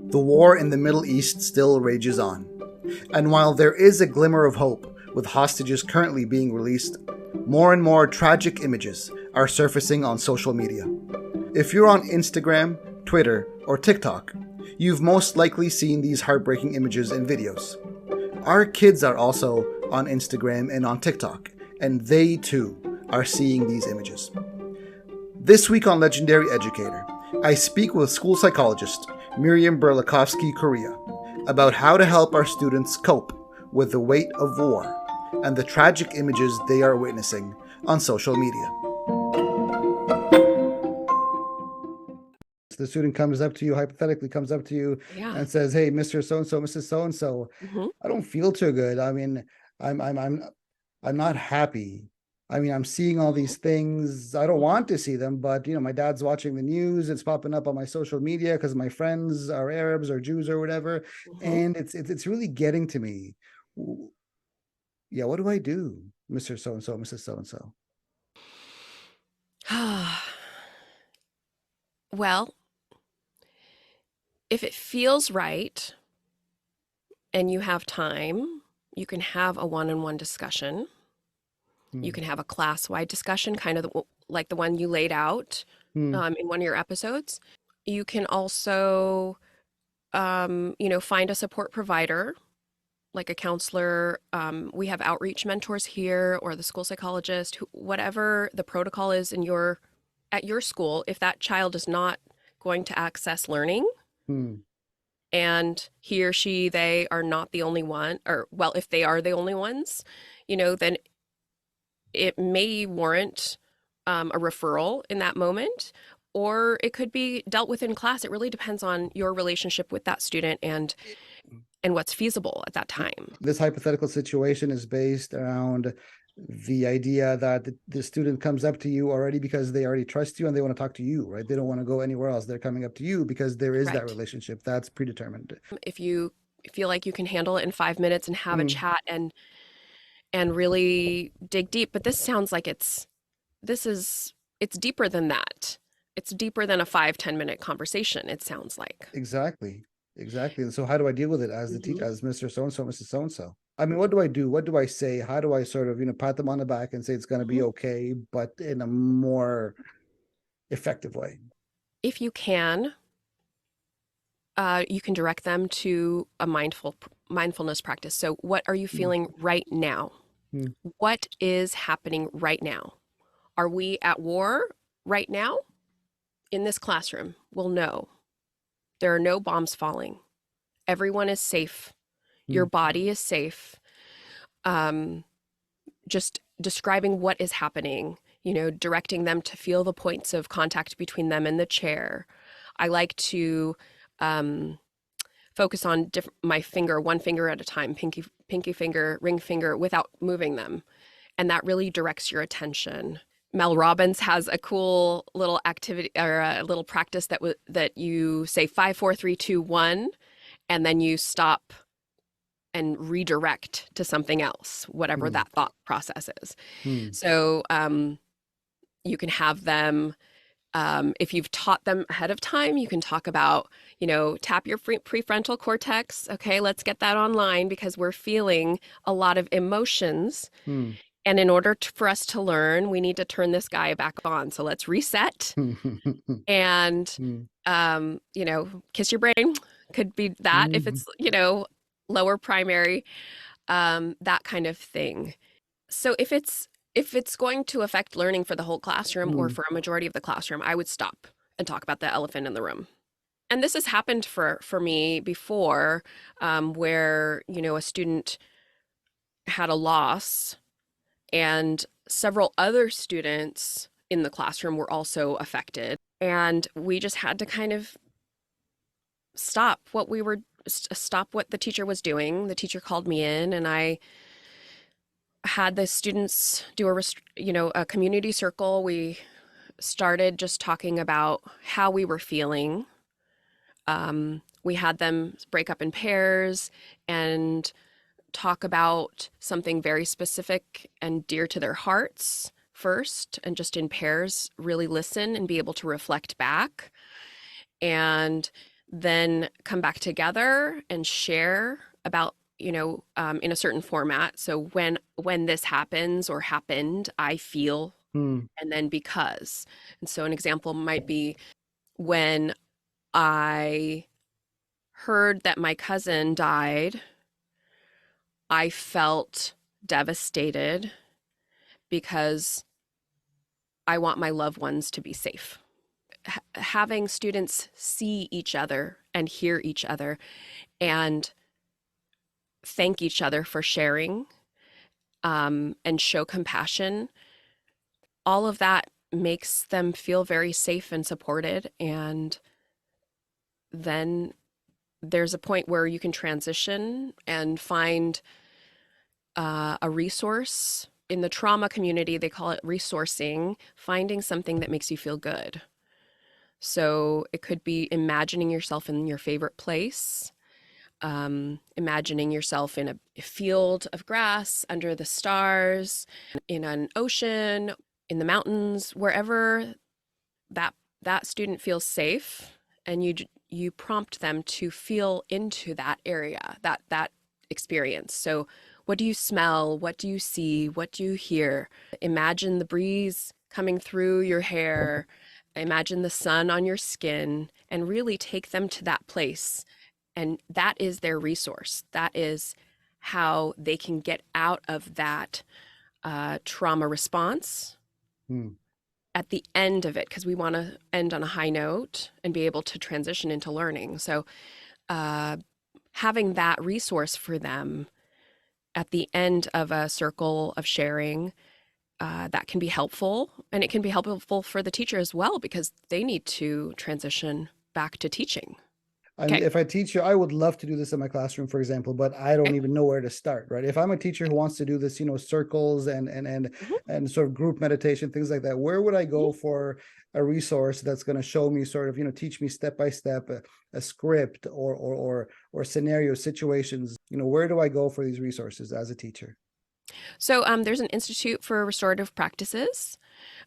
The war in the Middle East still rages on. And while there is a glimmer of hope with hostages currently being released, more and more tragic images are surfacing on social media. If you're on Instagram, Twitter, or TikTok, you've most likely seen these heartbreaking images and videos. Our kids are also on Instagram and on TikTok, and they too are seeing these images. This week on Legendary Educator, I speak with school psychologist Miriam Korea about how to help our students cope with the weight of war and the tragic images they are witnessing on social media. The student comes up to you, hypothetically comes up to you, and says, "Hey, Mr. So-and-so, Mrs. So-and-so, I don't feel too good. I mean, I'm not happy. I mean, I'm seeing all these things. I don't want to see them, but my dad's watching the news. It's popping up on my social media because my friends are Arabs or Jews or whatever, and it's really getting to me. Yeah, what do I do, Mr. So-and-so, Mrs. So-and-so?" Well, if it feels right and you have time, you can have a one-on-one discussion. You can have a class-wide discussion, kind of like the one you laid out in one of your episodes. You can also, find a support provider, like a counselor. We have outreach mentors here, or the school psychologist, whatever the protocol is at your school. If that child is not going to access learning, and he or she, they are not the only one, or well, if they are the only ones, then it may warrant a referral in that moment, or it could be dealt with in class. It really depends on your relationship with that student and what's feasible at that time. This hypothetical situation is based around the idea that the student comes up to you already because they already trust you and they want to talk to you, right? They don't want to go anywhere else. They're coming up to you because there is that relationship that's predetermined. If you feel like you can handle it in 5 minutes and have a chat and really dig deep, but this sounds like it's deeper than that. It's deeper than a 5-10 minute conversation, it sounds like. Exactly. And so how do I deal with it as the teacher, as Mr. So-and-so, Mrs. So-and-so? I mean, what do I do? What do I say? How do I sort of, pat them on the back and say it's going to be okay, but in a more effective way? If you can direct them to a mindfulness practice. So what are you feeling right now? What is happening right now? Are we at war right now? In this classroom, we'll know. There are no bombs falling. Everyone is safe. Your body is safe. Just describing what is happening, directing them to feel the points of contact between them and the chair. I like to focus on my finger, one finger at a time, pinky finger, ring finger, without moving them. And that really directs your attention. Mel Robbins has a cool little activity, or a little practice that you say 5, 4, 3, 2, 1, and then you stop and redirect to something else, whatever that thought process is. So you can have them, if you've taught them ahead of time, you can talk about, tap your prefrontal cortex. Okay, let's get that online because we're feeling a lot of emotions. And in order for us to learn, we need to turn this guy back on. So let's reset and, kiss your brain. Could be that if it's, lower primary, that kind of thing. So if it's going to affect learning for the whole classroom or for a majority of the classroom, I would stop and talk about the elephant in the room. And this has happened for me before, where, a student had a loss and several other students in the classroom were also affected. And we just had to kind of stop what the teacher was doing. The teacher called me in and I had the students do a community circle. We started just talking about how we were feeling. We had them break up in pairs and talk about something very specific and dear to their hearts first, and just in pairs, really listen and be able to reflect back. And then come back together and share about, in a certain format. So when this happens or happened, I feel, Hmm. and then because. And so an example might be when I heard that my cousin died, I felt devastated because I want my loved ones to be safe. Having students see each other and hear each other and thank each other for sharing, and show compassion, all of that makes them feel very safe and supported. And then there's a point where you can transition and find a resource. In the trauma community, they call it resourcing, finding something that makes you feel good. So it could be imagining yourself in your favorite place, imagining yourself in a field of grass, under the stars, in an ocean, in the mountains, wherever that that student feels safe, and you prompt them to feel into that area, that experience. So what do you smell? What do you see? What do you hear? Imagine the breeze coming through your hair. Imagine the sun on your skin, and really take them to that place. And that is their resource. That is how they can get out of that trauma response Hmm. at the end of it, because we want to end on a high note and be able to transition into learning. So, uh, having that resource for them at the end of a circle of sharing, that can be helpful. And it can be helpful for the teacher as well, because they need to transition back to teaching. And Okay. if I teach you, I would love to do this in my classroom, for example, but I don't Okay. even know where to start, right? If I'm a teacher who wants to do this, circles Mhm. and sort of group meditation, things like that, where would I Mhm. go for a resource that's going to show me sort of, teach me step by step a script or scenario situations? Where do I go for these resources as a teacher? So, there's an Institute for Restorative Practices,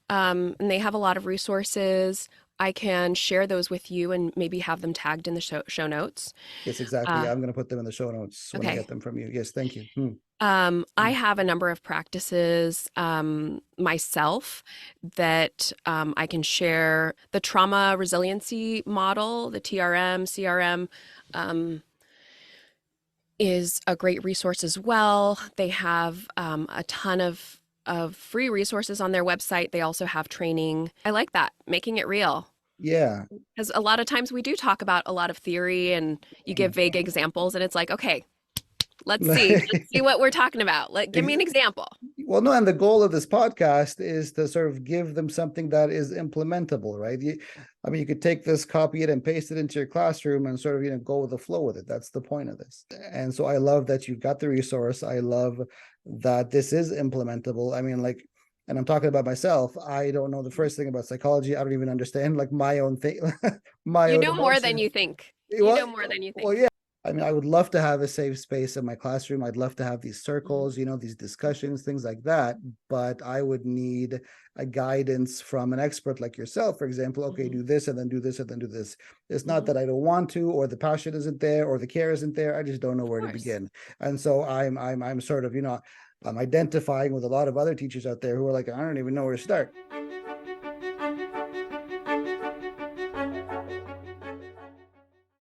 and they have a lot of resources. I can share those with you and maybe have them tagged in the show notes. Yes, exactly. Uh, I'm going to put them in the show notes when I get okay. them from you. Yes, thank you. Hmm. I Hmm. have a number of practices, myself, that I can share. The trauma resiliency model, the TRM, CRM, um, is a great resource as well. They have a ton of free resources on their website. They also have training. I like that, making it real. Yeah. Because a lot of times we do talk about a lot of theory and you give vague examples, and it's like, okay, let's see what we're talking about. Give me an example. Well, no, and the goal of this podcast is to sort of give them something that is implementable, right? I mean, you could take this, copy it, and paste it into your classroom and sort of, go with the flow with it. That's the point of this. And so I love that you've got the resource. I love that this is implementable. I mean, like, and I'm talking about myself. I don't know the first thing about psychology. I don't even understand like my own thing, my You own know more than emotions. you think. You Well, know more than you well, think. yeah. I mean, I would love to have a safe space in my classroom. I'd love to have these Mhm. circles, these discussions, things like that. But I would need a guidance from an expert like yourself, for example. Okay, Mhm. do this and then do this and then do this. It's not Mhm. that I don't want to, or the passion isn't there, or the care isn't there. I just don't know Of where to course. begin. And so I'm sort of, I'm identifying with a lot of other teachers out there who are like, I don't even know where to start.